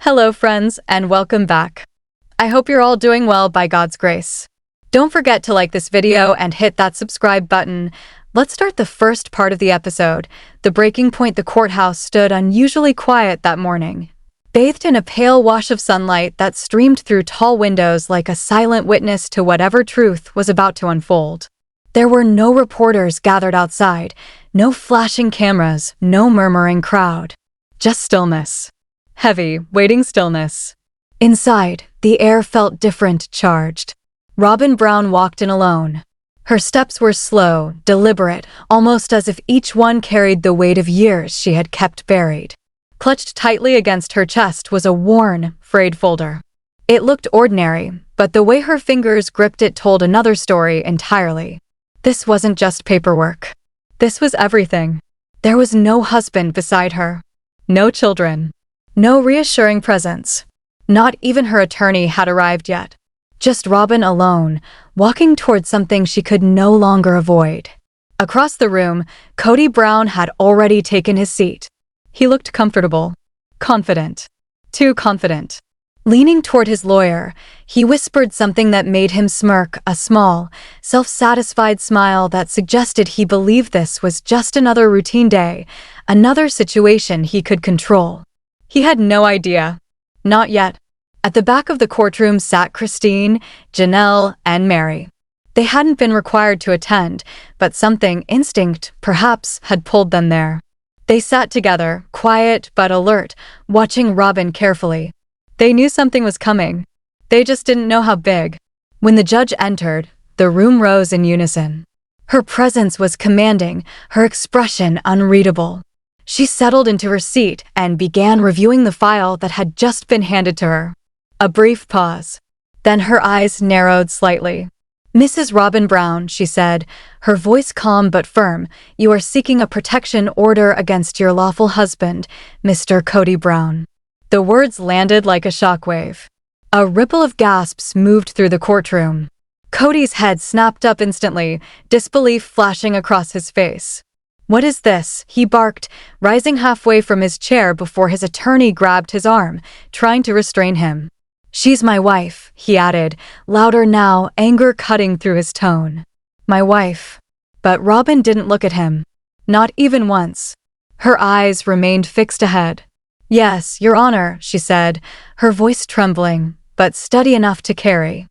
Hello friends, and welcome back. I hope you're all doing well by God's grace. Don't forget to like this video and hit that subscribe button. Let's start the first part of the episode, the breaking point. The courthouse stood unusually quiet that morning, bathed in a pale wash of sunlight that streamed through tall windows like a silent witness to whatever truth was about to unfold. There were no reporters gathered outside, no flashing cameras, no murmuring crowd. Just stillness. Heavy, waiting stillness. Inside, the air felt different, charged. Robyn Brown walked in alone. Her steps were slow, deliberate, almost as if each one carried the weight of years she had kept buried. Clutched tightly against her chest was a worn, frayed folder. It looked ordinary, but the way her fingers gripped it told another story entirely. This wasn't just paperwork. This was everything. There was no husband beside her. No children. No reassuring presence. Not even her attorney had arrived yet. Just Robyn alone, walking towards something she could no longer avoid. Across the room, Kody Brown had already taken his seat. He looked comfortable. Confident. Too confident. Leaning toward his lawyer, he whispered something that made him smirk, a small, self-satisfied smile that suggested he believed this was just another routine day, another situation he could control. He had no idea. Not yet. At the back of the courtroom sat Christine, Janelle, and Mary. They hadn't been required to attend, but something, instinct, perhaps, had pulled them there. They sat together, quiet but alert, watching Robyn carefully. They knew something was coming. They just didn't know how big. When the judge entered, the room rose in unison. Her presence was commanding, her expression unreadable. She settled into her seat and began reviewing the file that had just been handed to her. A brief pause. Then her eyes narrowed slightly. "Mrs. Robyn Brown," she said, her voice calm but firm, "you are seeking a protection order against your lawful husband, Mr. Kody Brown." The words landed like a shockwave. A ripple of gasps moved through the courtroom. Kody's head snapped up instantly, disbelief flashing across his face. "What is this?" he barked, rising halfway from his chair before his attorney grabbed his arm, trying to restrain him. "She's my wife," he added, louder now, anger cutting through his tone. "My wife." But Robyn didn't look at him. Not even once. Her eyes remained fixed ahead. "Yes, Your Honor," she said, her voice trembling, but steady enough to carry.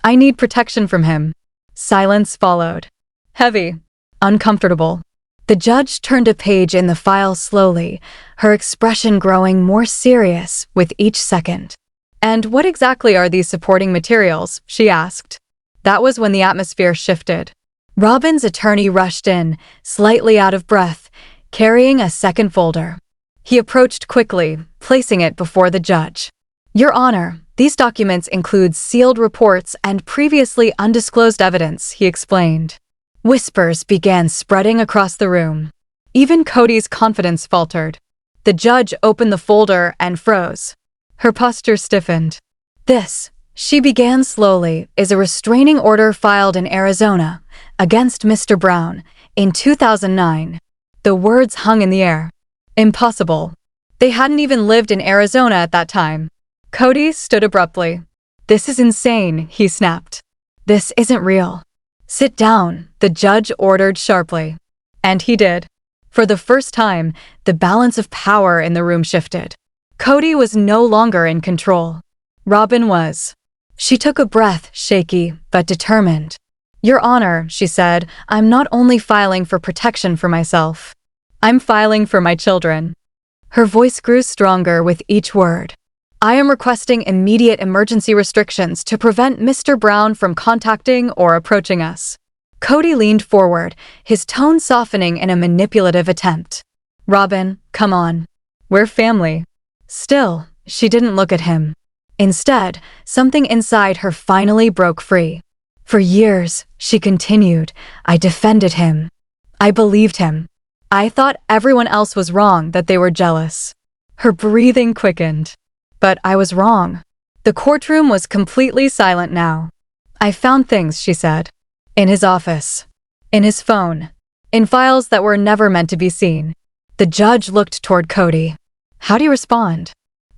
"I need protection from him." Silence followed. Heavy. Uncomfortable. The judge turned a page in the file slowly, her expression growing more serious with each second. "And what exactly are these supporting materials?" she asked. That was when the atmosphere shifted. Robyn's attorney rushed in, slightly out of breath, carrying a second folder. He approached quickly, placing it before the judge. "Your Honor, these documents include sealed reports and previously undisclosed evidence," he explained. Whispers began spreading across the room. Even Kody's confidence faltered. The judge opened the folder and froze. Her posture stiffened. "This," she began slowly, "is a restraining order filed in Arizona against Mr. Brown in 2009. The words hung in the air. Impossible. They hadn't even lived in Arizona at that time. Kody stood abruptly. "This is insane," he snapped. "This isn't real." "Sit down," the judge ordered sharply. And he did. For the first time, the balance of power in the room shifted. Kody was no longer in control. Robyn was. She took a breath, shaky but determined. "Your Honor," she said, "I'm not only filing for protection for myself. I'm filing for my children." Her voice grew stronger with each word. "I am requesting immediate emergency restrictions to prevent Mr. Brown from contacting or approaching us." Kody leaned forward, his tone softening in a manipulative attempt. "Robyn, come on. We're family." Still, she didn't look at him. Instead, something inside her finally broke free. "For years," she continued, "I defended him. I believed him. I thought everyone else was wrong, that they were jealous." Her breathing quickened. "But I was wrong." The courtroom was completely silent now. "I found things," she said. "In his office. In his phone. In files that were never meant to be seen." The judge looked toward Kody. "How do you respond?"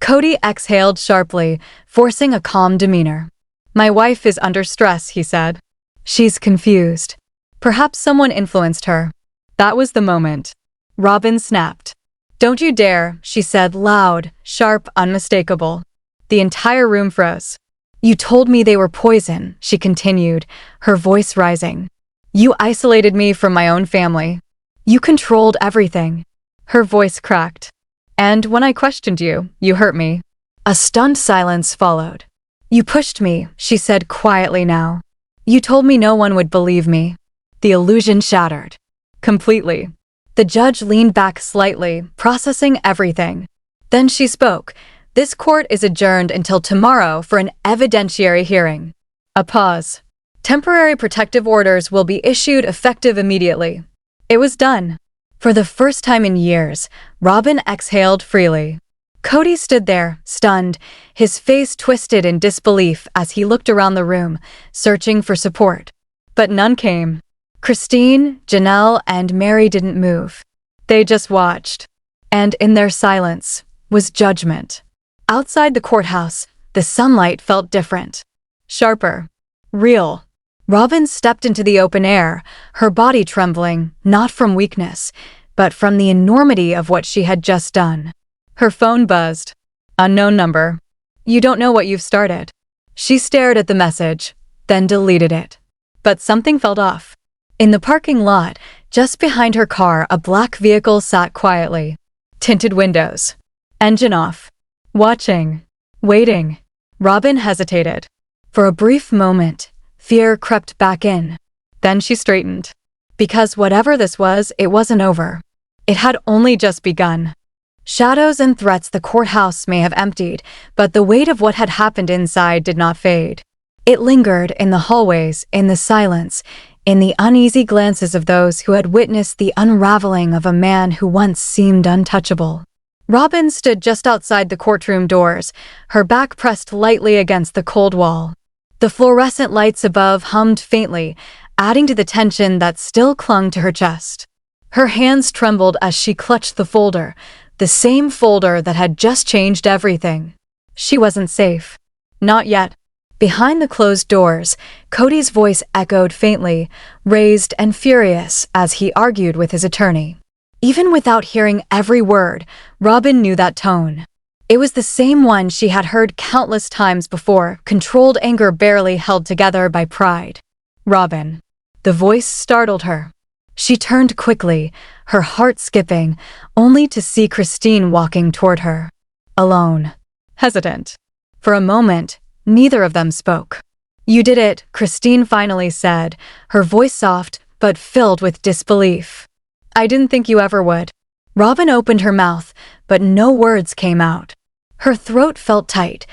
Kody exhaled sharply, forcing a calm demeanor. My wife is under stress, he said. She's confused. Perhaps someone influenced her. That was the moment. Robyn snapped. Don't you dare, she said, loud, sharp, unmistakable. The entire room froze. You told me they were poison, she continued, her voice rising. You isolated me from my own family. You controlled everything. Her voice cracked. And when I questioned you, you hurt me. A stunned silence followed. You pushed me, she said quietly now. You told me no one would believe me. The illusion shattered. Completely. The judge leaned back slightly, processing everything. Then she spoke. This court is adjourned until tomorrow for an evidentiary hearing. A pause. Temporary protective orders will be issued effective immediately. It was done. For the first time in years, Robyn exhaled freely. Kody stood there, stunned, his face twisted in disbelief as he looked around the room, searching for support. But none came. Christine, Janelle, and Mary didn't move. They just watched. And in their silence was judgment. Outside the courthouse, the sunlight felt different. Sharper. Real. Robyn stepped into the open air, her body trembling, not from weakness, but from the enormity of what she had just done. Her phone buzzed. Unknown number. You don't know what you've started. She stared at the message, then deleted it. But something felt off. In the parking lot, just behind her car, a black vehicle sat quietly. Tinted windows. Engine off. Watching. Waiting. Robyn hesitated. For a brief moment, fear crept back in. Then she straightened. Because whatever this was, it wasn't over. It had only just begun. Shadows and threats the courthouse may have emptied, but the weight of what had happened inside did not fade. It lingered in the hallways, in the silence, in the uneasy glances of those who had witnessed the unraveling of a man who once seemed untouchable. Robyn stood just outside the courtroom doors, her back pressed lightly against the cold wall. The fluorescent lights above hummed faintly, adding to the tension that still clung to her chest. Her hands trembled as she clutched the folder, the same folder that had just changed everything. She wasn't safe. Not yet. Behind the closed doors, Kody's voice echoed faintly, raised and furious as he argued with his attorney. Even without hearing every word, Robyn knew that tone. It was the same one she had heard countless times before, controlled anger barely held together by pride. Robyn. The voice startled her. She turned quickly, her heart skipping, only to see Christine walking toward her. Alone. Hesitant. For a moment, neither of them spoke. You did it, Christine finally said, her voice soft but filled with disbelief. I didn't think you ever would. Robyn opened her mouth, but no words came out. Her throat felt tight,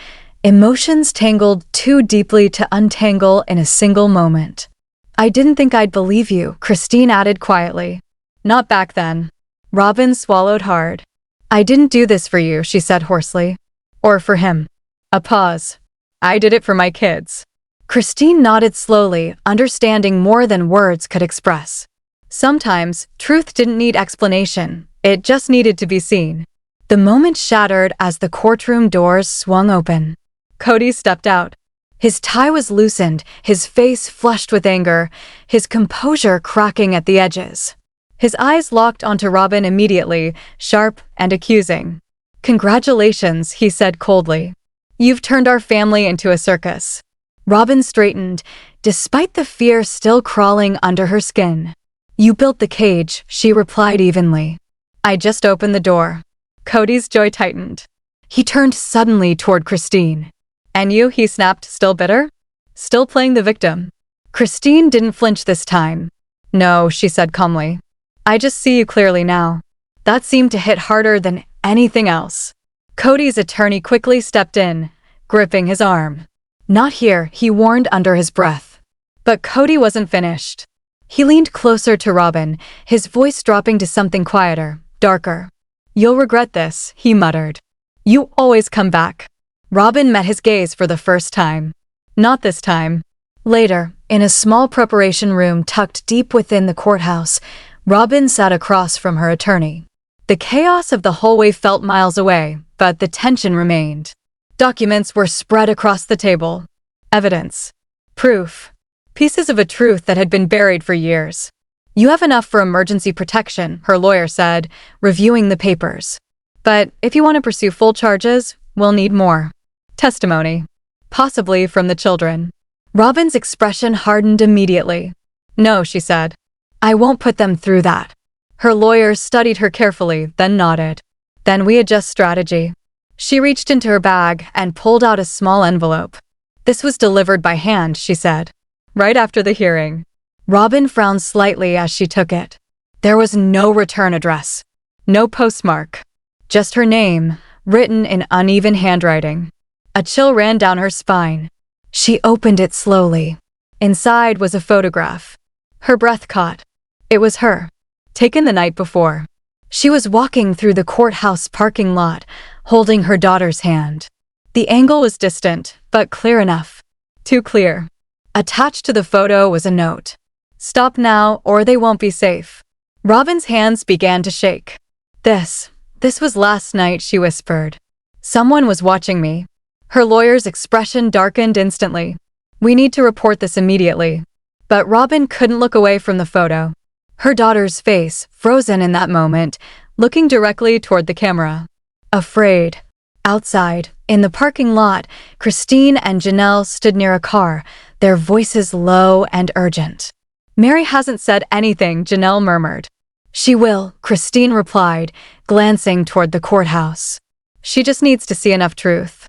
emotions tangled too deeply to untangle in a single moment. I didn't think I'd believe you, Christine added quietly. Not back then. Robyn swallowed hard. I didn't do this for you, she said hoarsely. Or for him. A pause. I did it for my kids. Christine nodded slowly, understanding more than words could express. Sometimes, truth didn't need explanation, it just needed to be seen. The moment shattered as the courtroom doors swung open. Kody stepped out. His tie was loosened, his face flushed with anger, his composure cracking at the edges. His eyes locked onto Robyn immediately, sharp and accusing. Congratulations, he said coldly. You've turned our family into a circus. Robyn straightened, despite the fear still crawling under her skin. You built the cage, she replied evenly. I just opened the door. Kody's jaw tightened. He turned suddenly toward Christine. And you, he snapped, still bitter? Still playing the victim? Christine didn't flinch this time. No, she said calmly. I just see you clearly now. That seemed to hit harder than anything else. Kody's attorney quickly stepped in, gripping his arm. Not here, he warned under his breath. But Kody wasn't finished. He leaned closer to Robyn, his voice dropping to something quieter, darker. You'll regret this, he muttered. You always come back. Robyn met his gaze for the first time. Not this time. Later, in a small preparation room tucked deep within the courthouse, Robyn sat across from her attorney. The chaos of the hallway felt miles away, but the tension remained. Documents were spread across the table. Evidence. Proof. Pieces of a truth that had been buried for years. "You have enough for emergency protection," her lawyer said, reviewing the papers. "But if you want to pursue full charges, we'll need more." Testimony. Possibly from the children. Robyn's expression hardened immediately. "No," she said. "I won't put them through that." Her lawyer studied her carefully, then nodded. "Then we adjust strategy." She reached into her bag and pulled out a small envelope. "This was delivered by hand," she said. "Right after the hearing." Robyn frowned slightly as she took it. There was no return address. No postmark. Just her name, written in uneven handwriting. A chill ran down her spine. She opened it slowly. Inside was a photograph. Her breath caught. It was her. Taken the night before. She was walking through the courthouse parking lot, holding her daughter's hand. The angle was distant, but clear enough. Too clear. Attached to the photo was a note. "Stop now, or they won't be safe." Robyn's hands began to shake. This was last night," she whispered. "Someone was watching me." Her lawyer's expression darkened instantly. "We need to report this immediately." But Robyn couldn't look away from the photo. Her daughter's face, frozen in that moment, looking directly toward the camera. Afraid. Outside, in the parking lot, Christine and Janelle stood near a car, their voices low and urgent. "Mary hasn't said anything," Janelle murmured. "She will," Christine replied, glancing toward the courthouse. "She just needs to see enough truth."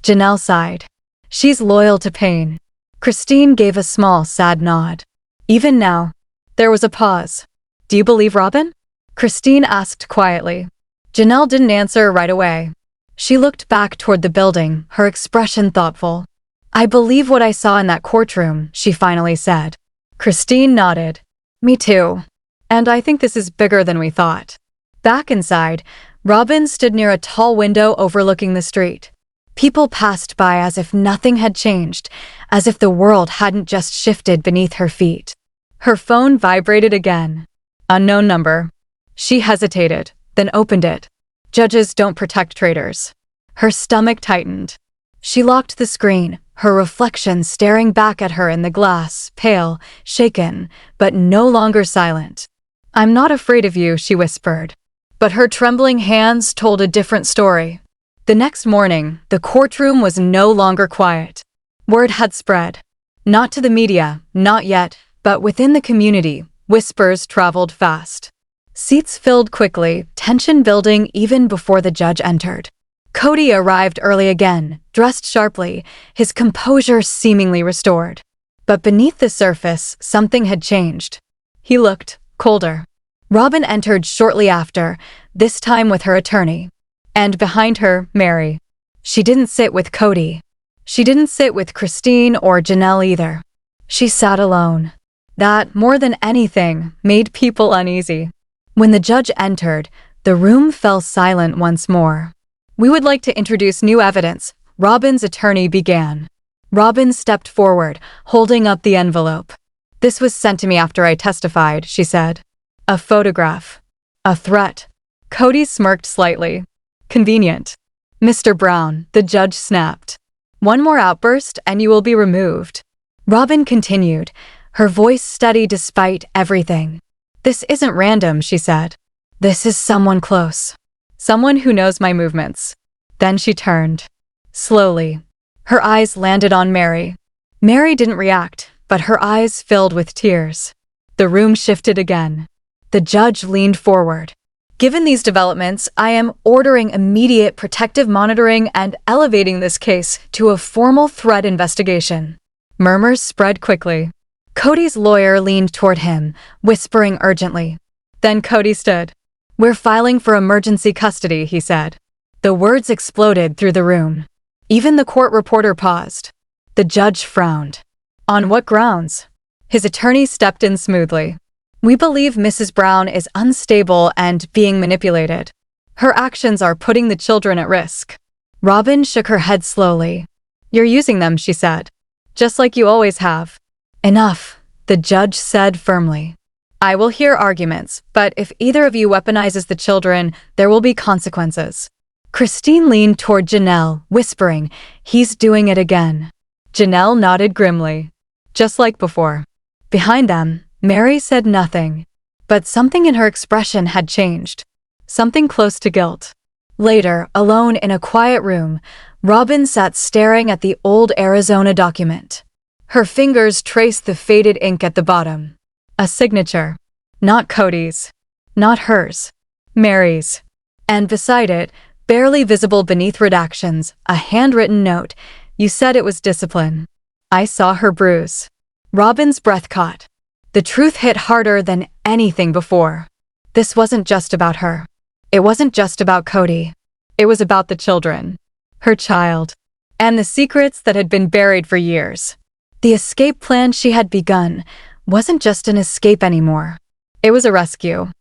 Janelle sighed. "She's loyal to pain." Christine gave a small, sad nod. "Even now." There was a pause. "Do you believe Robyn?" Christine asked quietly. Janelle didn't answer right away. She looked back toward the building, her expression thoughtful. "I believe what I saw in that courtroom," she finally said. Christine nodded. "Me too. And I think this is bigger than we thought." Back inside, Robyn stood near a tall window overlooking the street. People passed by as if nothing had changed, as if the world hadn't just shifted beneath her feet. Her phone vibrated again. Unknown number. She hesitated, then opened it. Judges don't protect traitors. Her stomach tightened. She locked the screen, her reflection staring back at her in the glass, pale, shaken, but no longer silent. "I'm not afraid of you," she whispered. But her trembling hands told a different story. The next morning, the courtroom was no longer quiet. Word had spread. Not to the media, not yet, but within the community, whispers traveled fast. Seats filled quickly, tension building even before the judge entered. Kody arrived early again, dressed sharply, his composure seemingly restored. But beneath the surface, something had changed. He looked colder. Robyn entered shortly after, this time with her attorney. And behind her, Mary. She didn't sit with Kody. She didn't sit with Christine or Janelle either. She sat alone. That, more than anything, made people uneasy. When the judge entered, the room fell silent once more. "We would like to introduce new evidence," Robyn's attorney began. Robyn stepped forward, holding up the envelope. "This was sent to me after I testified," she said. "A photograph. A threat." Kody smirked slightly. "Convenient." "Mr. Brown," the judge snapped. "One more outburst and you will be removed." Robyn continued, her voice steady despite everything. "This isn't random," she said. "This is someone close. Someone who knows my movements." Then she turned. Slowly. Her eyes landed on Mary. Mary didn't react, but her eyes filled with tears. The room shifted again. The judge leaned forward. "Given these developments, I am ordering immediate protective monitoring and elevating this case to a formal threat investigation." Murmurs spread quickly. Kody's lawyer leaned toward him, whispering urgently. Then Kody stood. "We're filing for emergency custody," he said. The words exploded through the room. Even the court reporter paused. The judge frowned. "On what grounds?" His attorney stepped in smoothly. "We believe Mrs. Brown is unstable and being manipulated. Her actions are putting the children at risk." Robyn shook her head slowly. "You're using them," she said. "Just like you always have." "Enough," the judge said firmly. I will hear arguments, but if either of you weaponizes the children, there will be consequences. Christine leaned toward Janelle, whispering, "He's doing it again." Janelle nodded grimly. Just like before. Behind them, Mary said nothing. But something in her expression had changed. Something close to guilt. Later, alone in a quiet room, Robyn sat staring at the old Arizona document. Her fingers traced the faded ink at the bottom. A signature. Not Kody's. Not hers. Mary's. And beside it, barely visible beneath redactions, a handwritten note. "You said it was discipline." I saw her bruise. Robyn's breath caught. The truth hit harder than anything before. This wasn't just about her. It wasn't just about Kody. It was about the children. Her child. And the secrets that had been buried for years. The escape plan she had begun wasn't just an escape anymore. It was a rescue.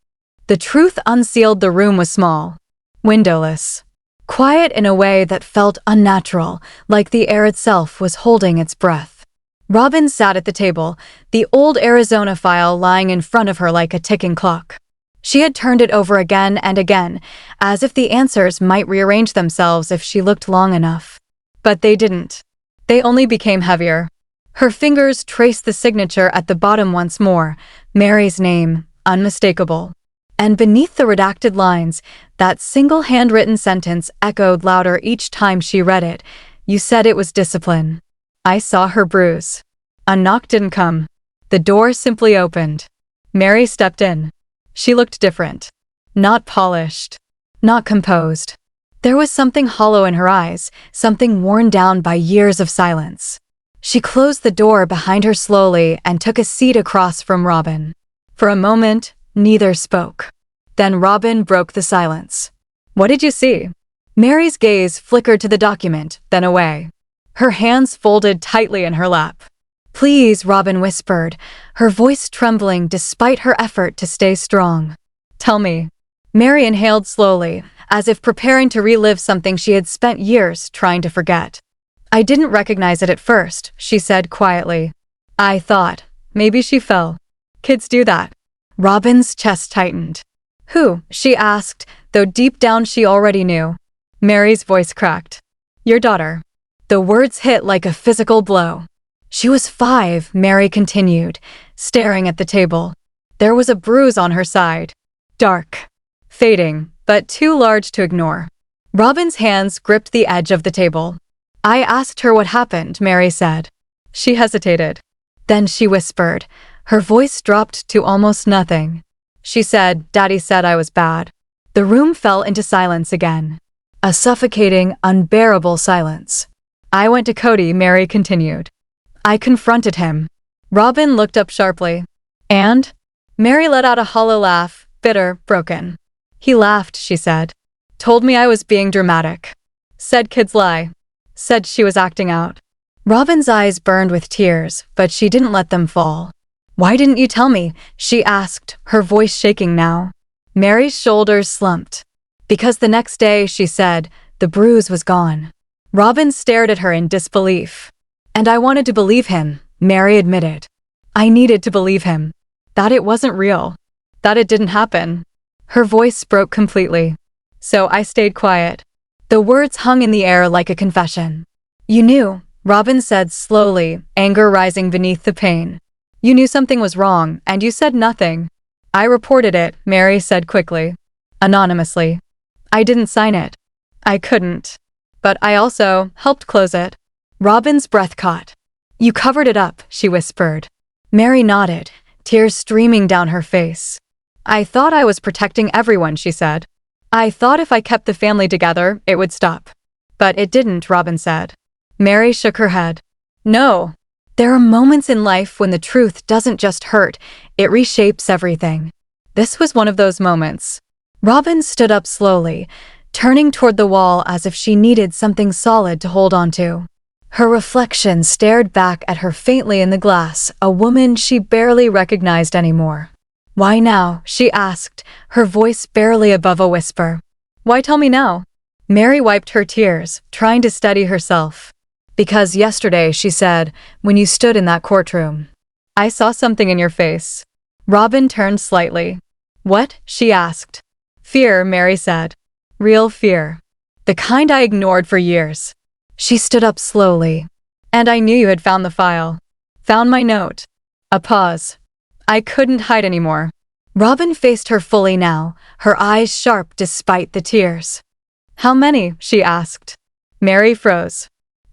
The truth unsealed. The room was small. Windowless. Quiet in a way that felt unnatural, like the air itself was holding its breath. Robyn sat at the table, the old Arizona file lying in front of her like a ticking clock. She had turned it over again and again, as if the answers might rearrange themselves if she looked long enough. But they didn't. They only became heavier. Her fingers traced the signature at the bottom once more, Mary's name, unmistakable. And beneath the redacted lines, that single handwritten sentence echoed louder each time she read it. "You said it was discipline." I saw her bruise. A knock didn't come. The door simply opened. Mary stepped in. She looked different. Not polished. Not composed. There was something hollow in her eyes, something worn down by years of silence. She closed the door behind her slowly and took a seat across from Robyn. For a moment, neither spoke. Then Robyn broke the silence. "What did you see?" Mary's gaze flickered to the document, then away. Her hands folded tightly in her lap. "Please," Robyn whispered, her voice trembling despite her effort to stay strong. "Tell me." Mary inhaled slowly, as if preparing to relive something she had spent years trying to forget. "I didn't recognize it at first," she said quietly. "I thought, maybe she fell. Kids do that." Robyn's chest tightened. "Who?" she asked, though deep down she already knew. Mary's voice cracked. "Your daughter." The words hit like a physical blow. "She was 5, Mary continued, staring at the table. There was a bruise on her side. Dark. Fading, but too large to ignore. Robyn's hands gripped the edge of the table. "I asked her what happened," Mary said. She hesitated. Then she whispered. Her voice dropped to almost nothing. She said, "Daddy said I was bad." The room fell into silence again. A suffocating, unbearable silence. "I went to Kody," Mary continued. "I confronted him." Robyn looked up sharply. "And?" Mary let out a hollow laugh, bitter, broken. "He laughed," she said. "Told me I was being dramatic. Said kids lie. Said she was acting out." Robyn's eyes burned with tears, but she didn't let them fall. "Why didn't you tell me?" she asked, her voice shaking now. Mary's shoulders slumped. "Because the next day," she said, "the bruise was gone." Robyn stared at her in disbelief. "And I wanted to believe him," Mary admitted. "I needed to believe him. That it wasn't real. That it didn't happen." Her voice broke completely. "So I stayed quiet." The words hung in the air like a confession. "You knew," Robyn said slowly, anger rising beneath the pain. "You knew something was wrong, and you said nothing." "I reported it," Mary said quickly. "Anonymously. I didn't sign it. I couldn't. But I also helped close it." Robyn's breath caught. "You covered it up," she whispered. Mary nodded, tears streaming down her face. "I thought I was protecting everyone," she said. "I thought if I kept the family together, it would stop." "But it didn't," Robyn said. Mary shook her head. "No. There are moments in life when the truth doesn't just hurt, it reshapes everything." This was one of those moments. Robyn stood up slowly, turning toward the wall as if she needed something solid to hold onto. Her reflection stared back at her faintly in the glass, a woman she barely recognized anymore. "Why now?" she asked, her voice barely above a whisper. "Why tell me now?" Mary wiped her tears, trying to steady herself. "Because yesterday," she said, "when you stood in that courtroom, I saw something in your face." Robyn turned slightly. "What?" she asked. "Fear," Mary said. "Real fear. The kind I ignored for years." She stood up slowly. "And I knew you had found the file. Found my note." A pause. "I couldn't hide anymore." Robyn faced her fully now, her eyes sharp despite the tears. "How many?" she asked. Mary froze.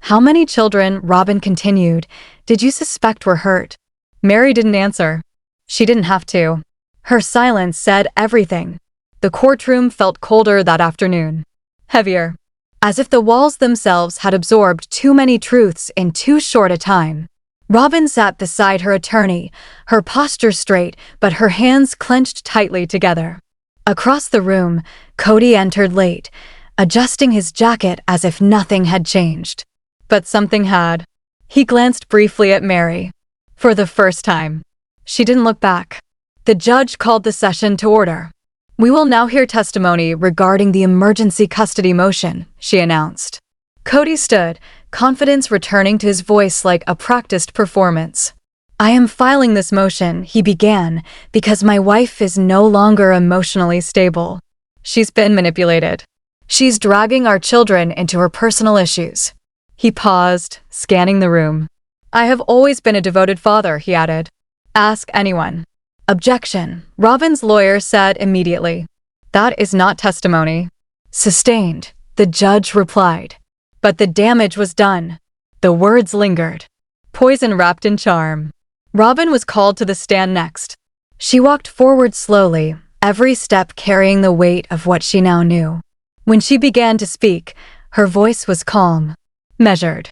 "How many children?" Robyn continued. "Did you suspect were hurt?" Mary didn't answer. She didn't have to. Her silence said everything. The courtroom felt colder that afternoon. Heavier. As if the walls themselves had absorbed too many truths in too short a time. Robyn sat beside her attorney, her posture straight, but her hands clenched tightly together. Across the room, Kody entered late, adjusting his jacket as if nothing had changed. But something had. He glanced briefly at Mary. For the first time. She didn't look back. The judge called the session to order. "We will now hear testimony regarding the emergency custody motion," she announced. Kody stood, confidence returning to his voice like a practiced performance. "I am filing this motion," he began, "because my wife is no longer emotionally stable. She's been manipulated. She's dragging our children into her personal issues." He paused, scanning the room. "I have always been a devoted father," he added. "Ask anyone." "Objection," Robyn's lawyer said immediately. "That is not testimony." "Sustained," the judge replied. But the damage was done. The words lingered. Poison wrapped in charm. Robyn was called to the stand next. She walked forward slowly, every step carrying the weight of what she now knew. When she began to speak, her voice was calm, measured.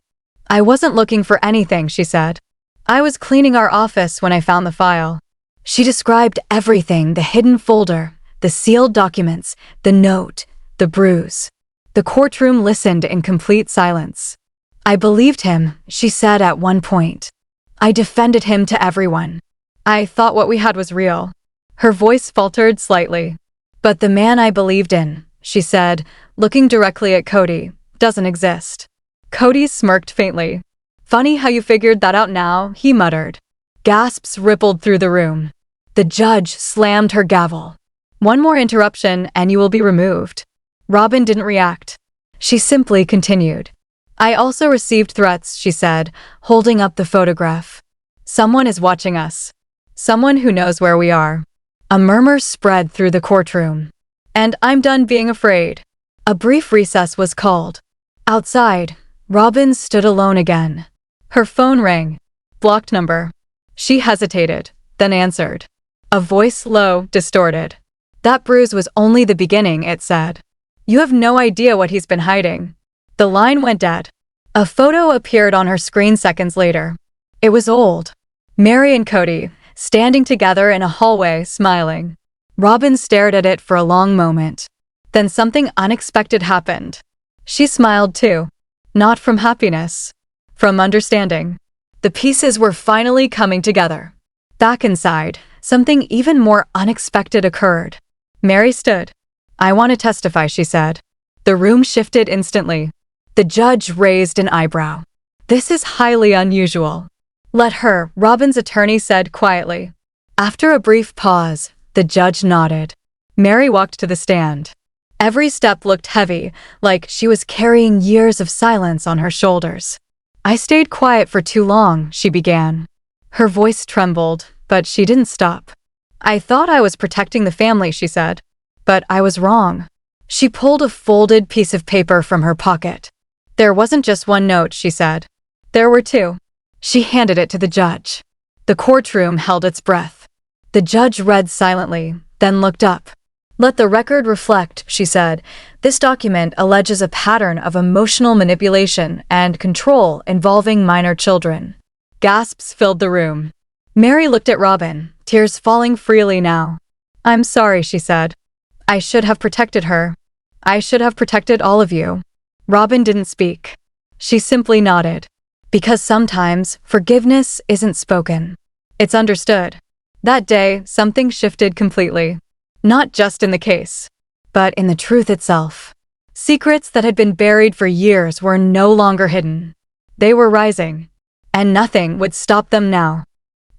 "I wasn't looking for anything," she said. "I was cleaning our office when I found the file." She described everything: the hidden folder, the sealed documents, the note, the bruise. The courtroom listened in complete silence. "I believed him," she said at one point. "I defended him to everyone. I thought what we had was real." Her voice faltered slightly. "But the man I believed in," she said, looking directly at Kody, "doesn't exist." Kody smirked faintly. "Funny how you figured that out now," he muttered. Gasps rippled through the room. The judge slammed her gavel. "One more interruption and you will be removed." Robyn didn't react. She simply continued. "I also received threats," she said, holding up the photograph. "Someone is watching us. Someone who knows where we are." A murmur spread through the courtroom. "And I'm done being afraid." A brief recess was called. Outside, Robyn stood alone again. Her phone rang. Blocked number. She hesitated, then answered. A voice low, distorted. "That bruise was only the beginning," it said. "You have no idea what he's been hiding." The line went dead. A photo appeared on her screen seconds later. It was old. Mary and Kody, standing together in a hallway, smiling. Robyn stared at it for a long moment. Then something unexpected happened. She smiled too. Not from happiness. From understanding. The pieces were finally coming together. Back inside, something even more unexpected occurred. Mary stood. "I want to testify," she said. The room shifted instantly. The judge raised an eyebrow. "This is highly unusual." "Let her," Robyn's attorney said quietly. After a brief pause, the judge nodded. Mary walked to the stand. Every step looked heavy, like she was carrying years of silence on her shoulders. "I stayed quiet for too long," she began. Her voice trembled, but she didn't stop. "I thought I was protecting the family," she said. "But I was wrong." She pulled a folded piece of paper from her pocket. "There wasn't just one note," she said. "There were two." She handed it to the judge. The courtroom held its breath. The judge read silently, then looked up. "Let the record reflect," she said. "This document alleges a pattern of emotional manipulation and control involving minor children." Gasps filled the room. Mary looked at Robyn, tears falling freely now. "I'm sorry," she said. "I should have protected her. I should have protected all of you." Robyn didn't speak. She simply nodded. Because sometimes forgiveness isn't spoken. It's understood. That day, something shifted completely. Not just in the case, but in the truth itself. Secrets that had been buried for years were no longer hidden. They were rising, and nothing would stop them now.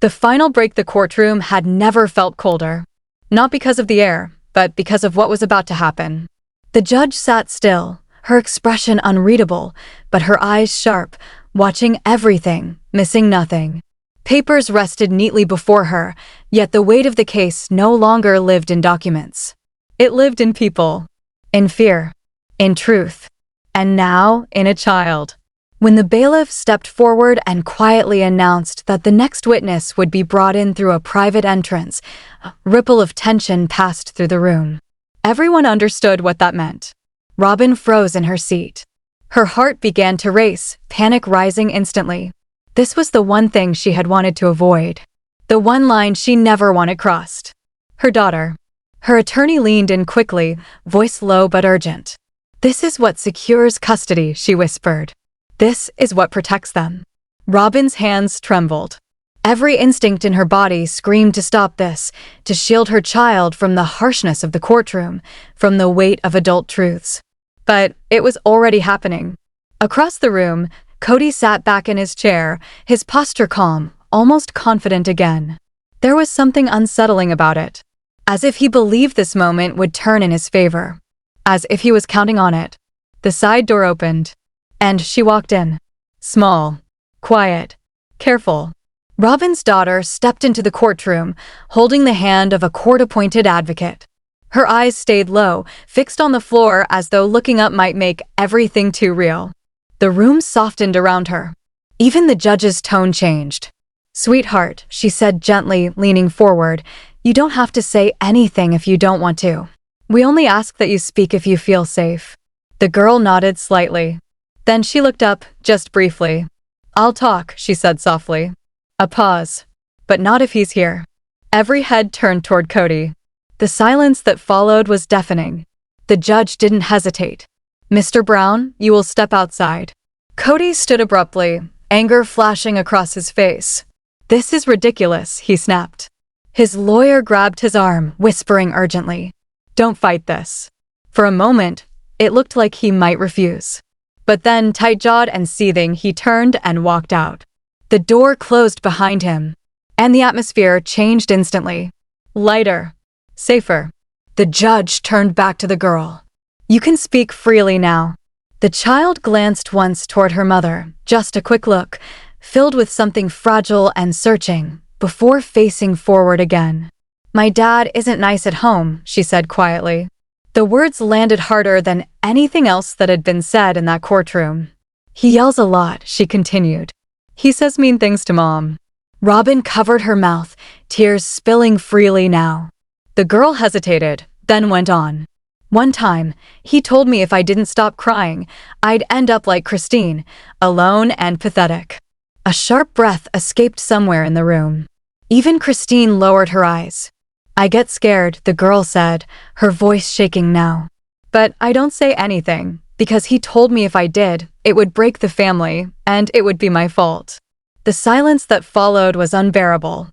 The final break. The courtroom had never felt colder. Not because of the air, but because of what was about to happen. The judge sat still, her expression unreadable, but her eyes sharp, watching everything, missing nothing. Papers rested neatly before her, yet the weight of the case no longer lived in documents. It lived in people, in fear, in truth, and now in a child. When the bailiff stepped forward and quietly announced that the next witness would be brought in through a private entrance, a ripple of tension passed through the room. Everyone understood what that meant. Robyn froze in her seat. Her heart began to race, panic rising instantly. This was the one thing she had wanted to avoid. The one line she never wanted crossed. Her daughter. Her attorney leaned in quickly, voice low but urgent. "This is what secures custody," she whispered. "This is what protects them." Robyn's hands trembled. Every instinct in her body screamed to stop this, to shield her child from the harshness of the courtroom, from the weight of adult truths. But it was already happening. Across the room, Kody sat back in his chair, his posture calm, almost confident again. There was something unsettling about it. As if he believed this moment would turn in his favor. As if he was counting on it. The side door opened, and she walked in. Small, quiet, careful. Robyn's daughter stepped into the courtroom, holding the hand of a court-appointed advocate. Her eyes stayed low, fixed on the floor as though looking up might make everything too real. The room softened around her. Even the judge's tone changed. "Sweetheart," she said gently, leaning forward, "you don't have to say anything if you don't want to. We only ask that you speak if you feel safe." The girl nodded slightly. Then she looked up, just briefly. "I'll talk," she said softly. A pause. "But not if he's here." Every head turned toward Kody. The silence that followed was deafening. The judge didn't hesitate. "Mr. Brown, you will step outside." Kody stood abruptly, anger flashing across his face. "This is ridiculous," he snapped. His lawyer grabbed his arm, whispering urgently, "Don't fight this." For a moment, it looked like he might refuse. But then, tight-jawed and seething, he turned and walked out. The door closed behind him, and the atmosphere changed instantly. Lighter. Safer. The judge turned back to the girl. "You can speak freely now." The child glanced once toward her mother, just a quick look, filled with something fragile and searching, before facing forward again. "My dad isn't nice at home," she said quietly. The words landed harder than anything else that had been said in that courtroom. "He yells a lot," she continued. "He says mean things to Mom." Robyn covered her mouth, tears spilling freely now. The girl hesitated, then went on. "One time, he told me if I didn't stop crying, I'd end up like Christine, alone and pathetic." A sharp breath escaped somewhere in the room. Even Christine lowered her eyes. "I get scared," the girl said, her voice shaking now. "But I don't say anything, because he told me if I did, it would break the family, and it would be my fault." The silence that followed was unbearable.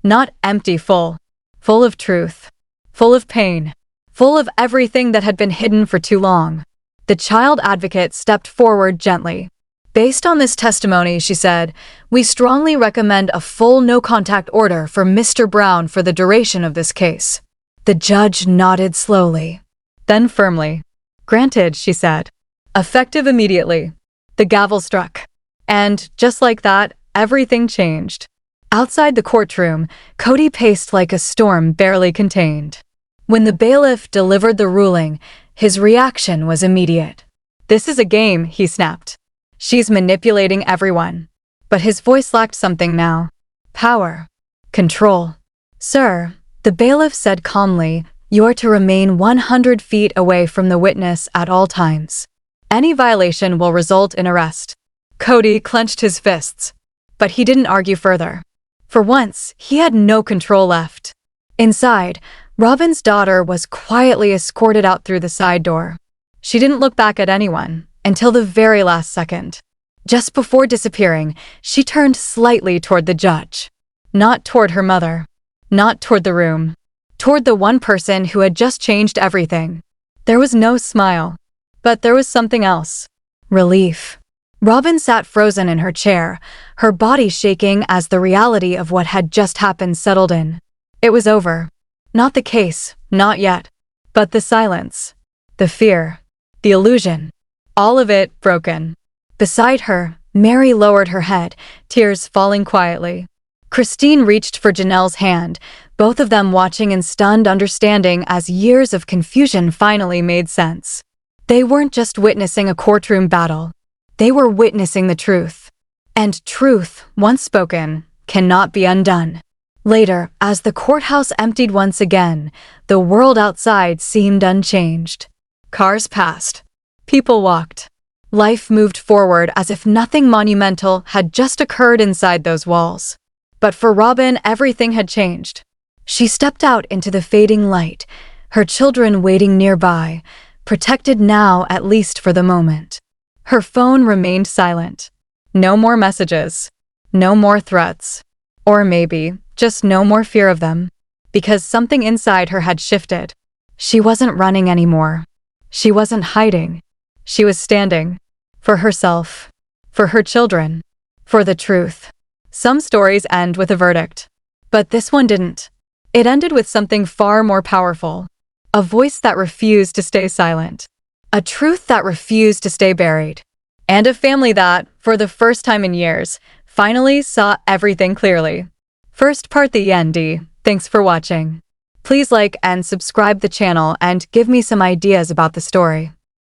Not empty, full. Full of truth. Full of pain. Full of everything that had been hidden for too long. The child advocate stepped forward gently. "Based on this testimony," she said, "we strongly recommend a full no-contact order for Mr. Brown for the duration of this case." The judge nodded slowly. Then firmly. "Granted," she said. "Effective immediately." The gavel struck. And, just like that, everything changed. Outside the courtroom, Kody paced like a storm barely contained. When the bailiff delivered the ruling, his reaction was immediate. "This is a game," he snapped. "She's manipulating everyone." But his voice lacked something now. Power. Control. "Sir," the bailiff said calmly, "you are to remain 100 feet away from the witness at all times. Any violation will result in arrest." Kody clenched his fists. But he didn't argue further. For once, he had no control left. Inside, Robyn's daughter was quietly escorted out through the side door. She didn't look back at anyone until the very last second. Just before disappearing, she turned slightly toward the judge. Not toward her mother. Not toward the room. Toward the one person who had just changed everything. There was no smile. But there was something else. Relief. Robyn sat frozen in her chair, her body shaking as the reality of what had just happened settled in. It was over. Not the case, not yet. But the silence, the fear, the illusion, all of it broken. Beside her, Mary lowered her head, tears falling quietly. Christine reached for Janelle's hand, both of them watching in stunned understanding as years of confusion finally made sense. They weren't just witnessing a courtroom battle. They were witnessing the truth. And truth, once spoken, cannot be undone. Later, as the courthouse emptied once again, the world outside seemed unchanged. Cars passed. People walked. Life moved forward as if nothing monumental had just occurred inside those walls. But for Robyn, everything had changed. She stepped out into the fading light, her children waiting nearby, protected now at least for the moment. Her phone remained silent. No more messages. No more threats. Or maybe just no more fear of them. Because something inside her had shifted. She wasn't running anymore. She wasn't hiding. She was standing. For herself. For her children. For the truth. Some stories end with a verdict. But this one didn't. It ended with something far more powerful. A voice that refused to stay silent. A truth that refused to stay buried. And a family that, for the first time in years, finally saw everything clearly. First part the end. Thanks for watching. Please like and subscribe the channel and give me some ideas about the story.